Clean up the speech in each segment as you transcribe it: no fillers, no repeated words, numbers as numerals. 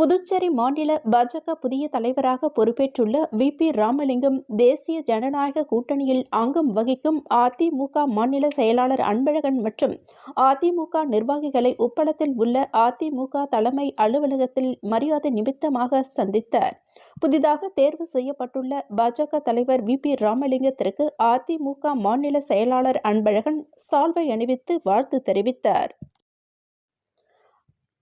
புதுச்சேரி மாநில பாஜக புதிய தலைவராக பொறுப்பேற்றுள்ள வி.பி. ராமலிங்கம் தேசிய ஜனநாயக கூட்டணியில் அங்கம் வகிக்கும் அதிமுக மாநில செயலாளர் அன்பழகன் மற்றும் அதிமுக நிர்வாகிகளை உப்பளத்தில் உள்ள அதிமுக தலைமை அலுவலகத்தில் மரியாதை நிமித்தமாக சந்தித்தார். புதிதாக தேர்வு செய்யப்பட்டுள்ள பாஜக தலைவர் வி.பி. ராமலிங்கத்திற்கு அதிமுக மாநில செயலாளர் அன்பழகன் சால்வை அணிவித்து வாழ்த்து தெரிவித்தார்.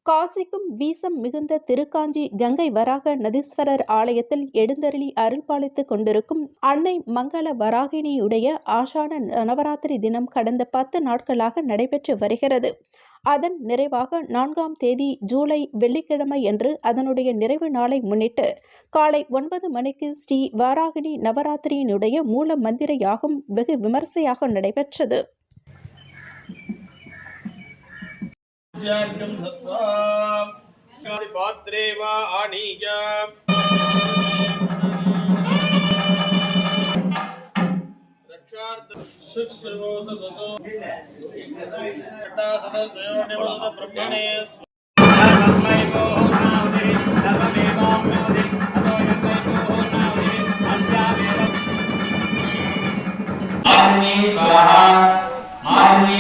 காசிக்கும் வீசம் மிகுந்த திருக்காஞ்சி கங்கை வராக நதீஸ்வரர் ஆலயத்தில் எழுந்தருளி அருள்பாலித்துக் கொண்டிருக்கும் அன்னை மங்கள வராகினியுடைய ஆஷாட நவராத்திரி தினம் கடந்த 10 நாட்களாக நடைபெற்று வருகிறது. அதன் நிறைவாக 4ஆம் தேதி ஜூலை வெள்ளிக்கிழமை அன்று அதனுடைய நிறைவு நாளை முன்னிட்டு காலை 9 மணிக்கு ஸ்ரீ வாராகினி நவராத்திரியினுடைய மூல மந்திர யாகம் வெகு விமர்சையாக நடைபெற்றது. पात्रे वा आनीय रक्षार्थ शुश्रूषो सदसो कटा सदसयो निवृत्त ब्रह्मणे धर्ममेवो नावदि धर्ममेवो नावदि अतो यन्मेवो नावदि अस्यामेव आनी स्वाहा आनी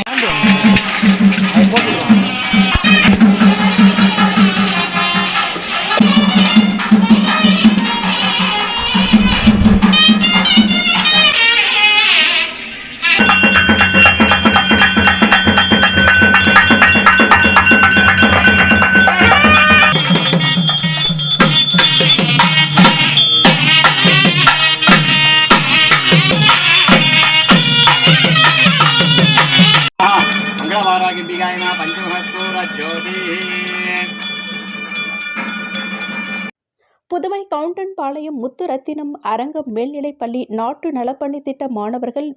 புதுவை கவுண்டன்பாளையம் முத்துரத்தினம் அரங்கம் மேல்நிலைப்பள்ளி நாட்டு நலப்பணி திட்ட மாணவர்கள்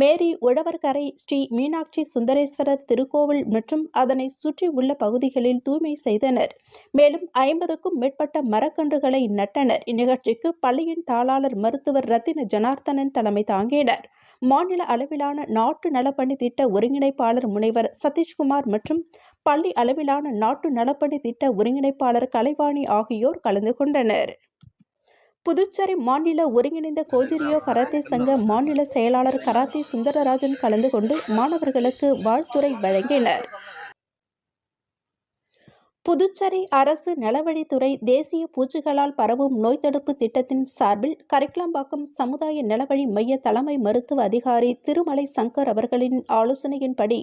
மேரி உழவர்கரை ஸ்ரீ மீனாட்சி சுந்தரேஸ்வரர் திருக்கோவில் மற்றும் அதனை சுற்றி உள்ள பகுதிகளில் தூய்மை செய்தனர். மேலும் 50க்கும் மேற்பட்ட மரக்கன்றுகளை நட்டனர். இந்நிகழ்ச்சிக்கு பள்ளியின் தாளாளர் மருத்துவர் ரத்தின ஜனார்த்தனன் தலைமை தாங்கினர். மாநில அளவிலான நாட்டு நலப்பணி திட்ட ஒருங்கிணைப்பாளர் முனைவர் சதீஷ்குமார் மற்றும் பள்ளி அளவிலான நாட்டு நலப்பணி திட்ட ஒருங்கிணைப்பாளர் கலைவாணி ஆகியோர் கலந்து கொண்டனர். புதுச்சேரி மாநில ஒருங்கிணைந்த கோஜிரியோ கராத்தே சங்க மாநில செயலாளர் கராத்தே சுந்தரராஜன் கலந்து கொண்டு மாணவர்களுக்கு வாழ்த்துரை வழங்கினர். புதுச்சேரி அரசு நலவழித்துறை தேசிய பூச்சிகளால் பரவும் நோய் தடுப்பு திட்டத்தின் சார்பில் கரிக்கலாம்பாக்கம் சமுதாய நலவழி மைய தலைமை மருத்துவ அதிகாரி திருமலை சங்கர் அவர்களின் ஆலோசனையின்படி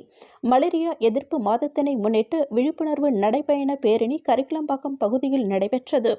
மலேரியா எதிர்ப்பு மாதத்தினை முன்னிட்டு விழிப்புணர்வு நடைபயண பேரணி கரிக்கலாம்பாக்கம் பகுதியில் நடைபெற்றது.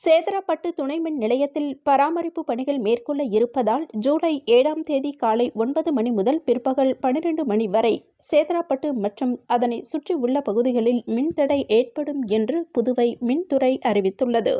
சேதராப்பட்டு துணை மின் நிலையத்தில் பராமரிப்பு பணிகள் மேற்கொள்ள இருப்பதால் ஜூலை 7ஆம் தேதி காலை 9 மணி முதல் பிற்பகல் 12 மணி வரை சேதராப்பட்டு மற்றும் அதனை சுற்றி உள்ள பகுதிகளில் மின்தடை ஏற்படும் என்று புதுவை மின்துறை அறிவித்துள்ளது.